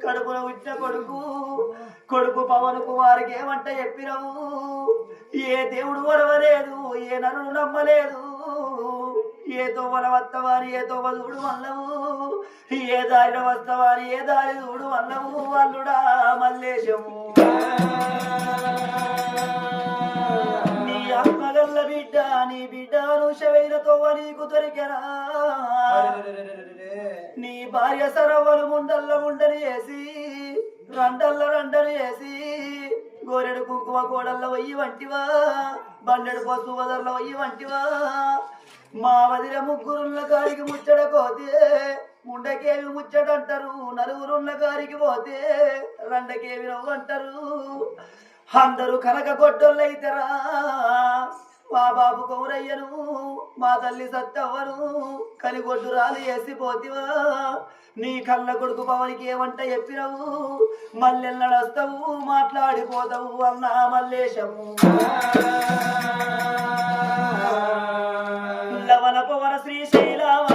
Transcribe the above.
కడుపున ఉట్టిన కొడుకు కొడుకు పవన్ కుమార్కి ఏమంట చెప్పినవు ఏ దేవుడు వరవలేదు ఏ నరుడు నమ్మలేదు ఏ తోవల వత్తవాని ఏ తోవ చూడు అన్నవు ఏ దారిన వస్తవాని ఏ దారి చూడు అన్నవు అల్లుడా మల్లేశము నీ ఆత్మగల్ల బిడ్డ నీ బిడ్డను శవైన తోవ నీకు దొరికెనా నీ భార్య సరవలు ముండని వేసి రండని వేసి గోరెడు కుంకుమ కోడల్ల వయ్యి వంటివా బండెడు పసు వదర్ల వయ్యి వంటివా మా వదిన ముగ్గురున్న కారికి ముచ్చట పోతే ముండకేవి ముచ్చటంటారు నలుగురున్న కారికి పోతే రండకేవి నవ్వు అంటారు అందరూ కనక కొట్టోళ్ళైతరా మా బాబు కౌరయ్యను మా తల్లి సత్తవ్వను కలిగొడ్డు రాలు వేసిపోతివా నీ కళ్ళ కొడుకు పవనికి ఏమంట చెప్పినవు మల్లెన్నడస్తావు మాట్లాడిపోతావు అన్నా మల్లేశము లవన పవన శ్రీశైలవ